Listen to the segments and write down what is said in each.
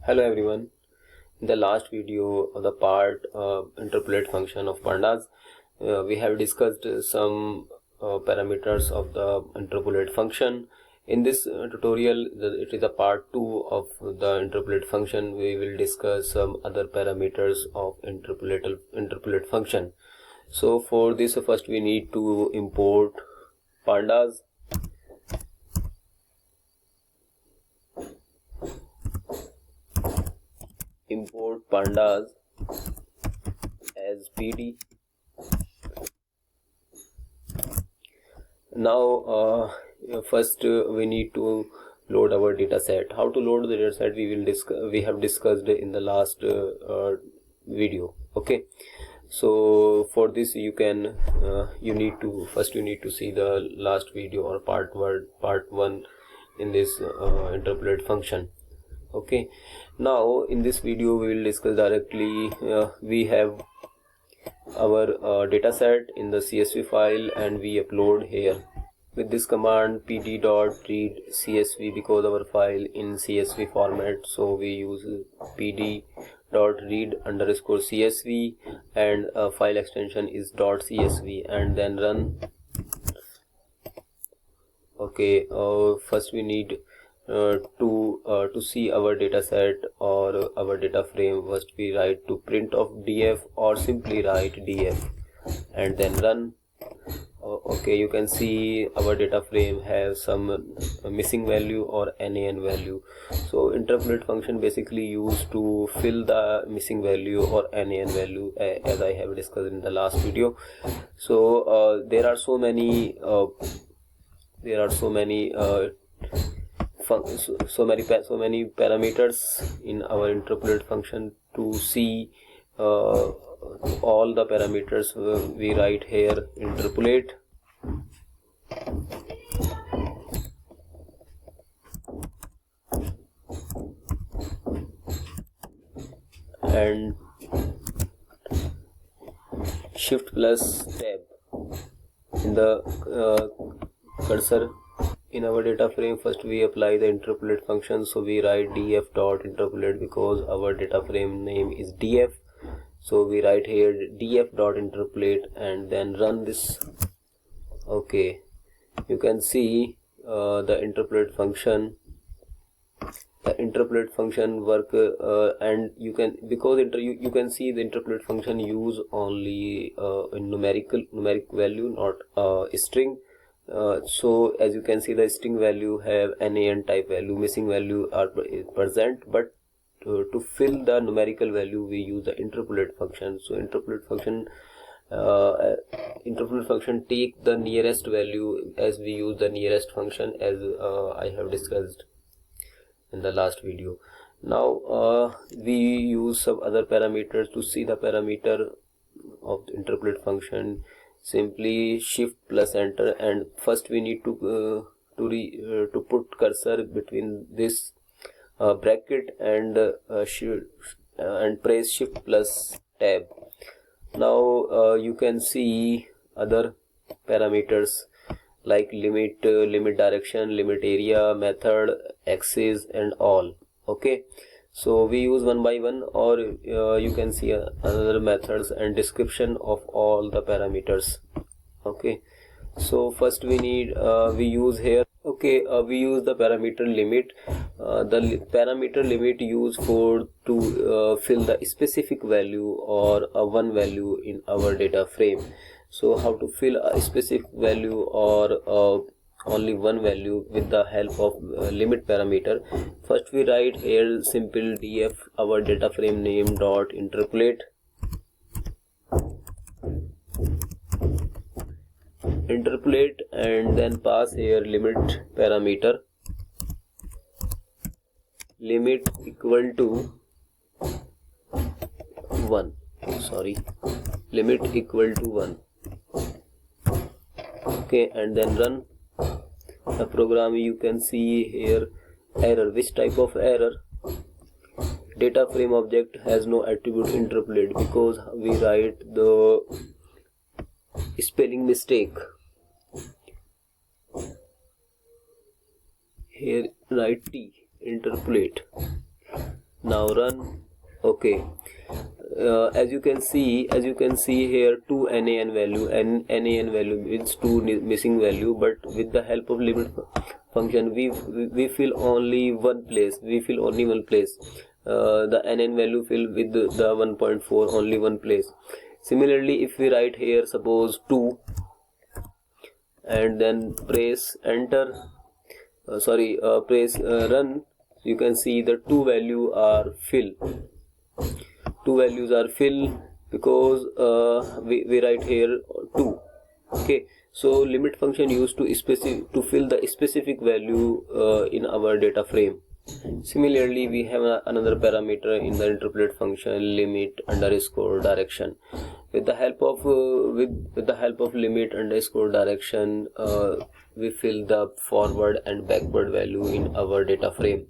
Hello everyone. In the last video of the part interpolate function of pandas, we have discussed some parameters of the interpolate function. In this tutorial, it is a part 2 of the interpolate function. We will discuss some other parameters of interpolate function. So for this, first we need to import pandas. Import pandas as PD. Now first we need to load our data set. How to load the data set we have discussed in the last video. Okay, so for this you need to see the last video or part 1 in this interpolate function. Okay, now in this video we will discuss directly. We have our data set in the CSV file and we upload here with this command pd.read CSV, because our file in CSV format, so we use pd.read_CSV and file extension is .csv and then run. Okay, first we need to see our data set or our data frame. First we write to print of df or simply write df and then run. Okay, you can see our data frame has some missing value or NaN value. So interpolate function basically used to fill the missing value or NaN value, as I have discussed in the last video. So there are so many parameters in our interpolate function. To see all the parameters, we write here interpolate and shift plus tab in the cursor in our data frame. First we apply the interpolate function, so we write df.interpolate because our data frame name is df, so we write here df.interpolate and then run this. Okay, you can see the interpolate function work, and you can see the interpolate function use only in numeric value, not string. So as you can see, the string value have NaN type value, missing value are present, but to fill the numerical value we use the interpolate function. So interpolate function take the nearest value, as we use the nearest function, as I have discussed in the last video. Now we use some other parameters to see the parameter of the interpolate function. Simply shift plus enter, and first we need to put cursor between this bracket and press shift plus tab. Now you can see other parameters like limit direction, limit area, method, axis and all. Okay, so we use one by one, or you can see other methods and description of all the parameters. Okay, so first we use here. Okay, we use the parameter limit. The parameter limit used to fill the specific value or one value in our data frame. So how to fill a specific value or only one value with the help of limit parameter? First we write here simple df our data frame name dot interpolate and then pass here limit parameter, limit equal to 1. Limit equal to 1. Okay, and then run the program. You can see here error. Which type of error? Data frame object has no attribute interpolate, because we write the spelling mistake. Here write T interpolate. Now run. Okay. As you can see here, two NaN value, and NaN value means two missing value, but with the help of limit function we fill only one place. The NaN value fill with the 1.4 only one place. Similarly, if we write here suppose 2 and then press enter, press run, you can see the two values are fill. Because we write here 2. Okay, so limit function used to fill the specific value in our data frame. Similarly, we have another parameter in the interpolate function, limit underscore direction. With the help of limit underscore direction, we fill the forward and backward value in our data frame.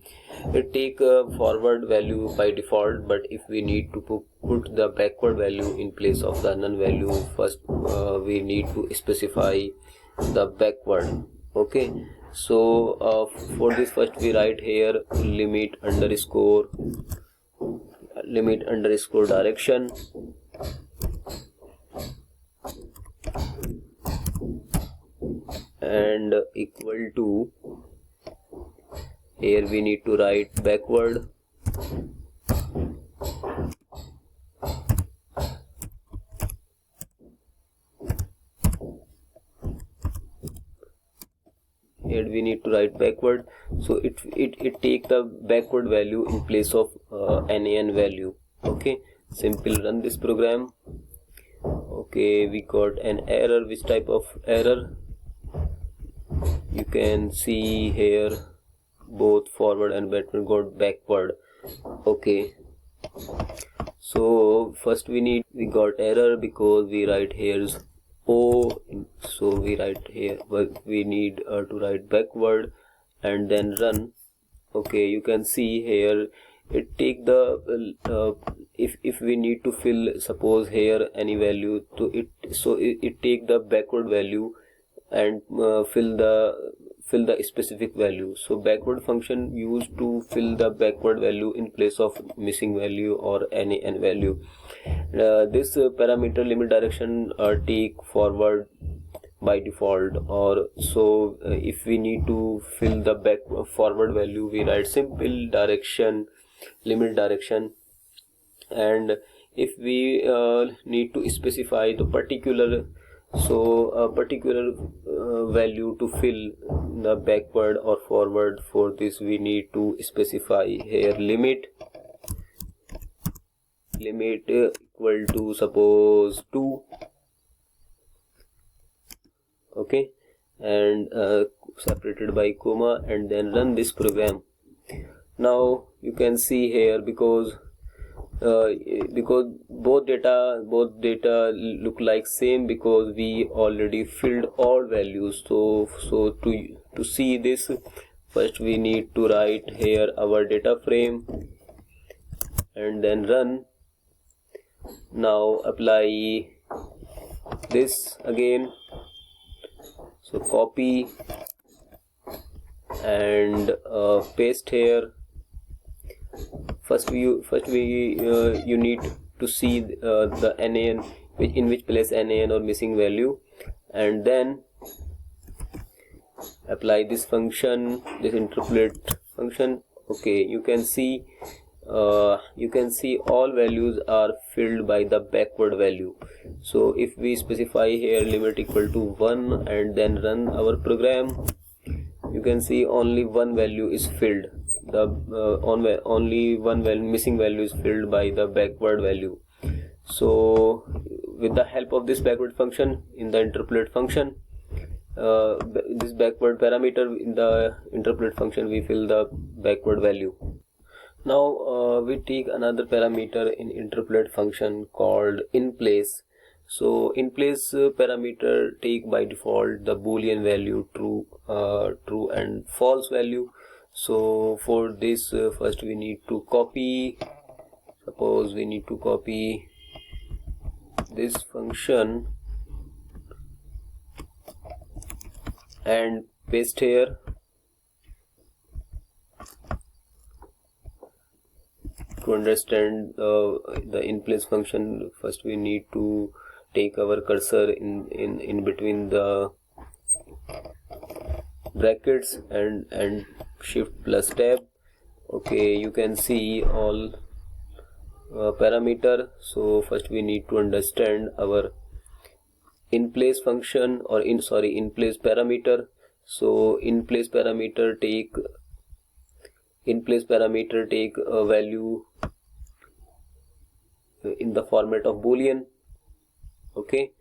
It take a forward value by default, but if we need to put the backward value in place of the none value, first we need to specify the backward. Okay, so for this, first we write here limit underscore direction, and equal to, here we need to write backward, so it take the backward value in place of NaN value. Okay, simple run this program. Okay, we got an error. Which type of error? You can see here both forward and backward. Okay, so first we got error because we write here O, so we write here, but we need to write backward and then run. Okay, you can see here it take the if we need to fill suppose here any value to it, so it take the backward value and fill the specific value. So backward function used to fill the backward value in place of missing value or NaN value. This parameter limit direction take forward by default, or so if we need to fill the forward value, we write simple direction limit direction. And if we need to specify the particular, so a particular value to fill the backward or forward, for this we need to specify here limit equal to suppose 2. Okay, and separated by comma, and then run this program. Now you can see here because both data look like same, because we already filled all values. So to see this, first we need to write here our data frame and then run. Now apply this again, so copy and paste here. First you need to see the NaN, in which place NaN or missing value, and then apply this function, this interpolate function. Okay, you can see all values are filled by the backward value. So if we specify here limit equal to 1 and then run our program, you can see only one value is filled. Only one missing value is filled by the backward value. So with the help of this backward function in the interpolate function, this backward parameter in the interpolate function, we fill the backward value. Now we take another parameter in interpolate function called in place. So in place parameter take by default the boolean value true and false value. So for this first we need to copy, suppose we need to copy this function and paste here. to understand the in place function, first we need to take our cursor in between the brackets and shift plus tab. Okay, you can see all parameter. So first we need to understand our in place function, or in place parameter. So in place parameter take a value in the format of boolean. Okay,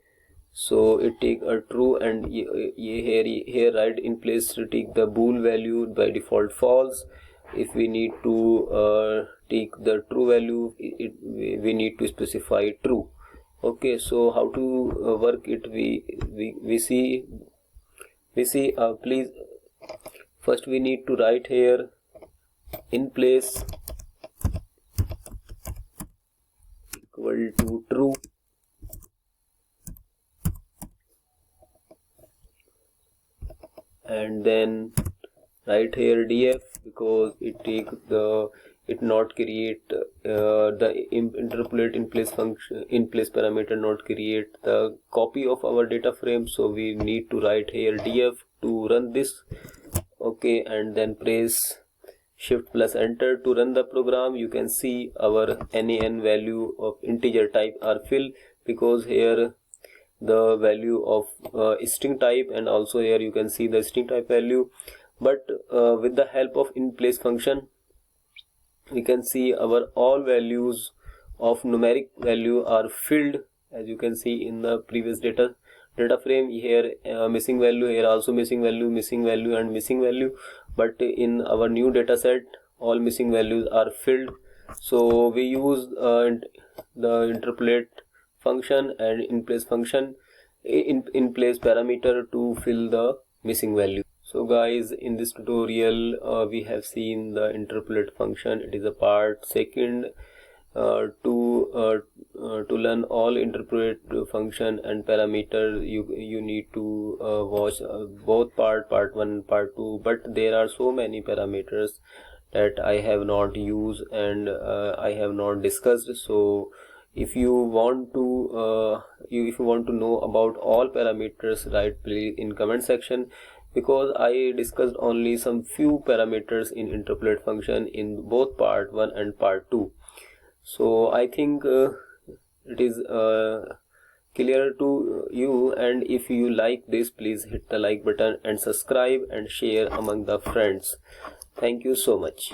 so it take a true, and here right in place to take the bool value, by default false. If we need to take the true value, we need to specify true. Okay, so how to work it, we see please, first we need to write here in place equal to true, and then write here df, because it not create the interpolate in place function, in place parameter not create the copy of our data frame. So we need to write here df to run this. Okay, and then press shift plus enter to run the program. You can see our nan value of integer type are filled, because here the value of string type, and also here you can see the string type value. But with the help of in place function, we can see our all values of numeric value are filled, as you can see in the previous data frame. Here missing value, here also missing value, and missing value. But in our new data set, all missing values are filled. So we use the interpolate function and in place function, in place parameter, to fill the missing value. So guys, in this tutorial we have seen the interpolate function. It is a part second. To learn all interpolate function and parameter, you need to watch both part 1 and part 2. But there are so many parameters that I have not used and I have not discussed. So if you want to know about all parameters, write please in comment section, because I discussed only some few parameters in interpolate function in both part 1 and part 2. So I think it is clear to you, and if you like this, please hit the like button and subscribe and share among the friends. Thank you so much.